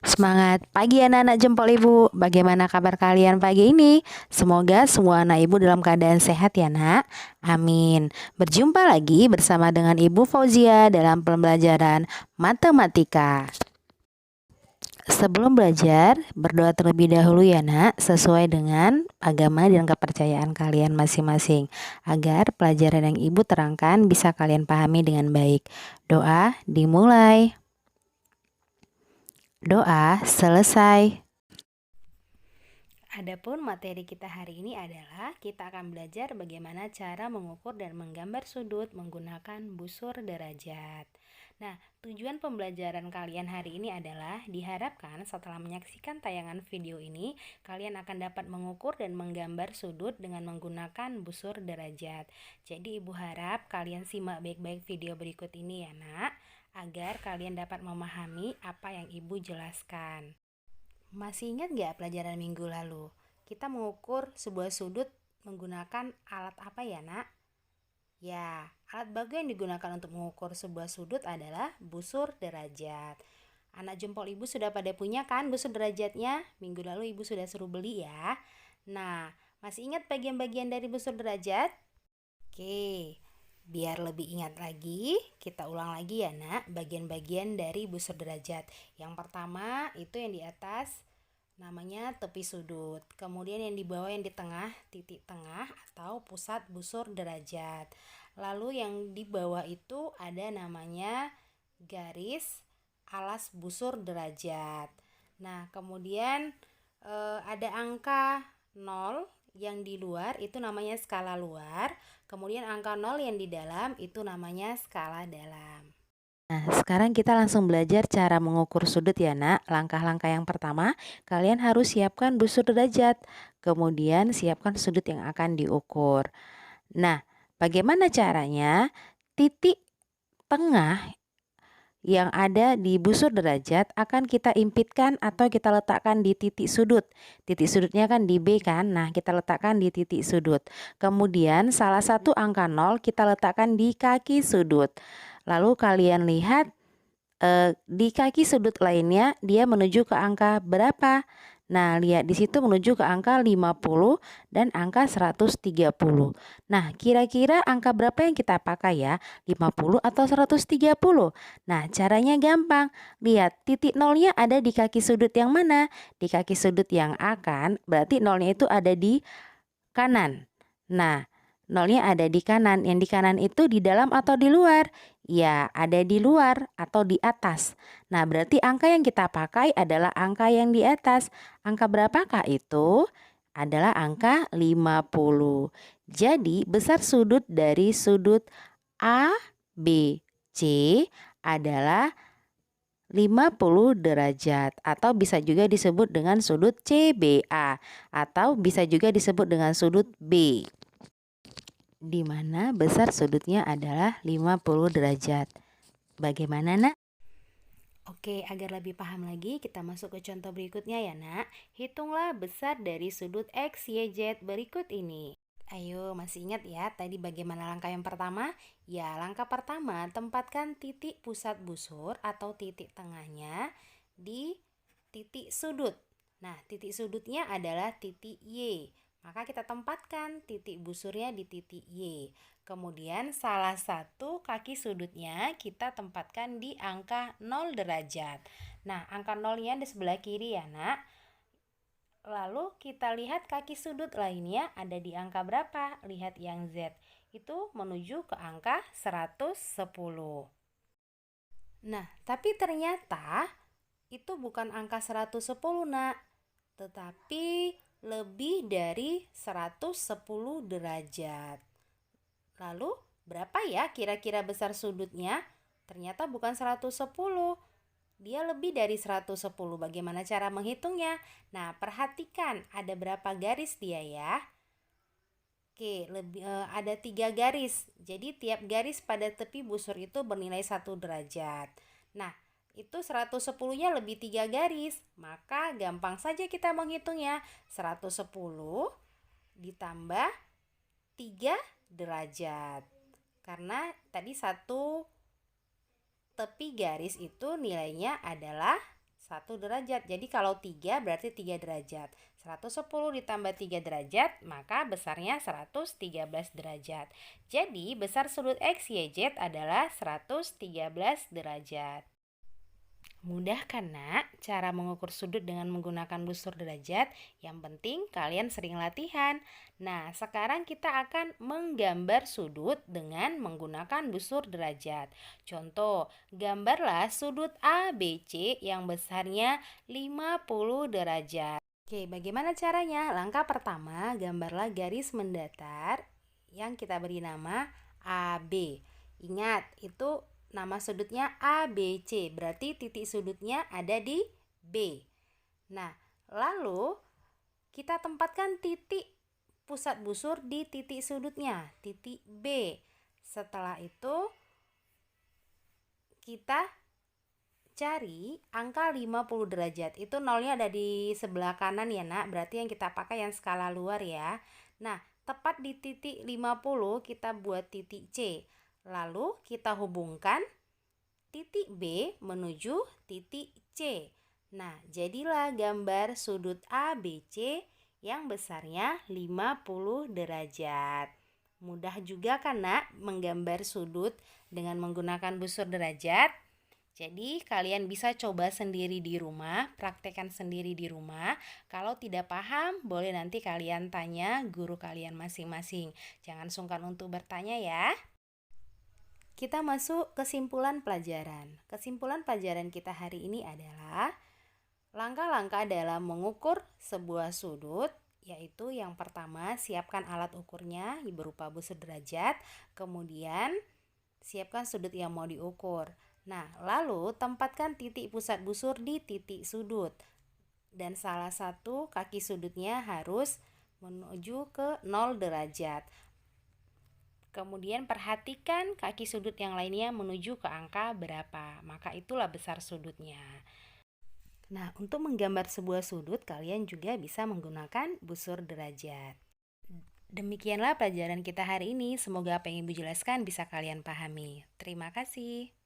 Semangat pagi anak-anak jempol ibu. Bagaimana kabar kalian pagi ini? Semoga semua anak ibu dalam keadaan sehat ya nak. Amin. Berjumpa lagi bersama dengan Ibu Fauzia dalam pembelajaran matematika. Sebelum belajar, berdoa terlebih dahulu ya nak, sesuai dengan agama dan kepercayaan kalian masing-masing, agar pelajaran yang ibu terangkan bisa kalian pahami dengan baik. Doa dimulai. Doa selesai. Adapun materi kita hari ini adalah kita akan belajar bagaimana cara mengukur dan menggambar sudut menggunakan busur derajat. Nah, tujuan pembelajaran kalian hari ini adalah diharapkan setelah menyaksikan tayangan video ini, kalian akan dapat mengukur dan menggambar sudut dengan menggunakan busur derajat. Jadi ibu harap kalian simak baik-baik video berikut ini ya nak, agar kalian dapat memahami apa yang ibu jelaskan. Masih ingat gak pelajaran minggu lalu? Kita mengukur sebuah sudut menggunakan alat apa ya nak? Ya, alat baku yang digunakan untuk mengukur sebuah sudut adalah busur derajat. Anak jempol ibu sudah pada punya kan busur derajatnya? Minggu lalu ibu sudah suruh beli ya. Nah, masih ingat bagian-bagian dari busur derajat? Oke, biar lebih ingat lagi, kita ulang lagi ya nak, bagian-bagian dari busur derajat. Yang pertama itu yang di atas namanya tepi sudut. Kemudian yang di bawah yang di tengah, titik tengah atau pusat busur derajat. Lalu yang di bawah itu ada namanya garis alas busur derajat. Nah, kemudian ada angka 0 yang di luar itu namanya skala luar. Kemudian angka 0 yang di dalam itu namanya skala dalam. Nah, sekarang kita langsung belajar cara mengukur sudut ya nak. Langkah-langkah yang pertama, kalian harus siapkan busur derajat. Kemudian siapkan sudut yang akan diukur. Nah, bagaimana caranya? Titik tengah yang ada di busur derajat akan kita impitkan atau kita letakkan di titik sudut. Titik sudutnya kan di B kan? Nah, kita letakkan di titik sudut. Kemudian salah satu angka 0 kita letakkan di kaki sudut. Lalu kalian lihat di kaki sudut lainnya dia menuju ke angka berapa? Nah, lihat di situ menuju ke angka 50 dan angka 130. Nah, kira-kira angka berapa yang kita pakai ya? 50 atau 130? Nah, caranya gampang. Lihat, titik nolnya ada di kaki sudut yang mana? Di kaki sudut yang A kan? Berarti nolnya itu ada di kanan. Nah, nolnya ada di kanan. Yang di kanan itu di dalam atau di luar? Ya, ada di luar atau di atas. Nah, berarti angka yang kita pakai adalah angka yang di atas. Angka berapakah itu? Adalah angka 50. Jadi, besar sudut dari sudut A, B, C adalah 50 derajat atau bisa juga disebut dengan sudut CBA atau bisa juga disebut dengan sudut B, di mana besar sudutnya adalah 50 derajat. Bagaimana nak? Oke, agar lebih paham lagi kita masuk ke contoh berikutnya ya nak. Hitunglah besar dari sudut X, Y, Z berikut ini. Ayo, masih ingat ya tadi bagaimana langkah yang pertama? Ya, langkah pertama tempatkan titik pusat busur atau titik tengahnya di titik sudut. Nah, titik sudutnya adalah titik Y. Maka kita tempatkan titik busurnya di titik Y. Kemudian salah satu kaki sudutnya kita tempatkan di angka 0 derajat. Nah, angka 0-nya di sebelah kiri ya nak. Lalu kita lihat kaki sudut lainnya ada di angka berapa? Lihat yang Z. Itu menuju ke angka 110. Nah, tapi ternyata itu bukan angka 110 nak. Tetapi lebih dari 110 derajat. Lalu berapa ya kira-kira besar sudutnya? Ternyata bukan 110. Dia lebih dari 110. Bagaimana cara menghitungnya? Nah, perhatikan ada berapa garis dia ya. Oke, ada 3 garis. Jadi tiap garis pada tepi busur itu bernilai 1 derajat. Nah, itu 110-nya lebih 3 garis. Maka gampang saja kita menghitungnya. 110 ditambah 3 derajat. Karena tadi satu tepi garis itu nilainya adalah 1 derajat. Jadi kalau 3 berarti 3 derajat. 110 ditambah 3 derajat, maka besarnya 113 derajat. Jadi besar sudut XYZ adalah 113 derajat. Mudah kan nak cara mengukur sudut dengan menggunakan busur derajat? Yang penting kalian sering latihan. Nah, sekarang kita akan menggambar sudut dengan menggunakan busur derajat. Contoh, gambarlah sudut ABC yang besarnya 50 derajat. Oke, bagaimana caranya? Langkah pertama, gambarlah garis mendatar yang kita beri nama AB. Ingat, itu nama sudutnya ABC, berarti titik sudutnya ada di B. Nah, lalu kita tempatkan titik pusat busur di titik sudutnya, titik B. Setelah itu kita cari angka 50 derajat. Itu nolnya ada di sebelah kanan ya nak, berarti yang kita pakai yang skala luar ya. Nah, tepat di titik 50 kita buat titik C. Lalu kita hubungkan titik B menuju titik C. Nah, jadilah gambar sudut ABC yang besarnya 50 derajat. Mudah juga kan nak menggambar sudut dengan menggunakan busur derajat? Jadi kalian bisa coba sendiri di rumah, praktekkan sendiri di rumah. Kalau tidak paham, boleh nanti kalian tanya guru kalian masing-masing. Jangan sungkan untuk bertanya ya. Kita masuk kesimpulan pelajaran. Kesimpulan pelajaran kita hari ini adalah langkah-langkah dalam mengukur sebuah sudut, yaitu yang pertama siapkan alat ukurnya berupa busur derajat, kemudian siapkan sudut yang mau diukur. Nah, lalu tempatkan titik pusat busur di titik sudut. Dan salah satu kaki sudutnya harus menuju ke 0 derajat. Kemudian perhatikan kaki sudut yang lainnya menuju ke angka berapa. Maka itulah besar sudutnya. Nah, untuk menggambar sebuah sudut, kalian juga bisa menggunakan busur derajat. Demikianlah pelajaran kita hari ini. Semoga apa yang Ibu jelaskan bisa kalian pahami. Terima kasih.